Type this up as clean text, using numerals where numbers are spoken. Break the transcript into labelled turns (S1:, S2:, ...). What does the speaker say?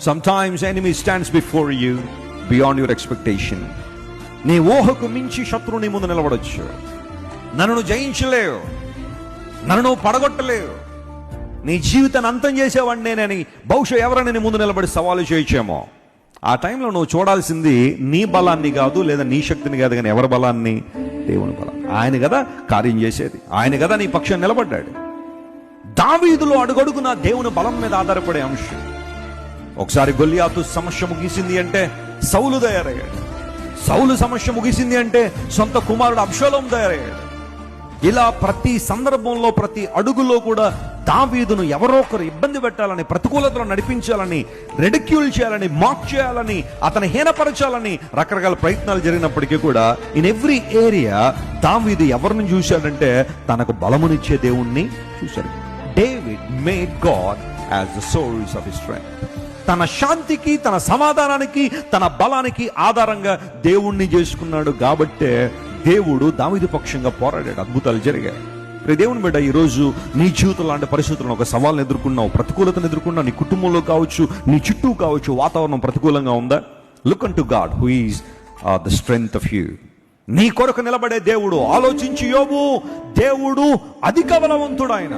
S1: Sometimes enemy stands before you beyond your expectation. నీ ఊహకు మించి శత్రువు నీ ముందు నిలబడొచ్చు. నన్ను జయించలేవు, నన్ను పడగొట్టలేవు, నీ జీవితాన్ని అంతం చేసేవాడిని నేనని బహుశా ఎవరైనా నీ ముందు నిలబడి సవాలు చేయొచ్చేమో. ఆ టైంలో నువ్వు చూడాల్సింది నీ బలాన్ని కాదు, లేదా నీ శక్తిని కాదు, కానీ ఎవరి బలాన్ని? దేవుని బలాన్ని. ఆయన కదా కార్యం చేసేది, ఆయన కదా నీ పక్షాన్ని నిలబడ్డాడు. దావీదులో అడుగడుగున దేవుని బలం మీద ఆధారపడే అంశం. ఒకసారి గొల్లియాతు సమస్య ముగిసింది అంటే సౌలు తయారయ్యాడు. సౌలు సమస్య ముగిసింది అంటే సొంత కుమారుడు అబ్షాలోము తయారయ్యాడు. ఇలా ప్రతి సందర్భంలో, ప్రతి అడుగులో కూడా దావీదును ఎవరో ఒకరు ఇబ్బంది పెట్టాలని, ప్రతికూలతలో నడిపించాలని, రెడిక్యూల్ చేయాలని, మాక్ చేయాలని, అతను హీనపరచాలని రకరకాల ప్రయత్నాలు జరిగినప్పటికీ కూడా ఇన్ ఎవ్రీ ఏరియా దావీదు ఎవరిని చూశాడంటే తనకు బలమునిచ్చే దేవుణ్ణి చూశాడు. David made God as the source of his strength. తన శాంతికి, తన సమాధానానికి, తన బలానికి ఆధారంగా దేవుణ్ణి చేసుకున్నాడు. కాబట్టే దేవుడు దావీదు పక్షంగా పోరాడాడు, అద్భుతాలు జరిగాయి. దేవుని బిడ్డ, ఈరోజు నీ జీవితంలో లాంటి పరిస్థితులను, ఒక సవాల్ని ఎదుర్కొన్నావు, ప్రతికూలతను ఎదుర్కొన్నావు, నీ కుటుంబంలో కావచ్చు, నీ చుట్టూ కావచ్చు, వాతావరణం ప్రతికూలంగా ఉందా? Look an to God who is the strength of you. నీ కొరకు నిలబడే దేవుడు. ఆలోచించి యోబు, దేవుడు అధిక బలవంతుడు ఆయన.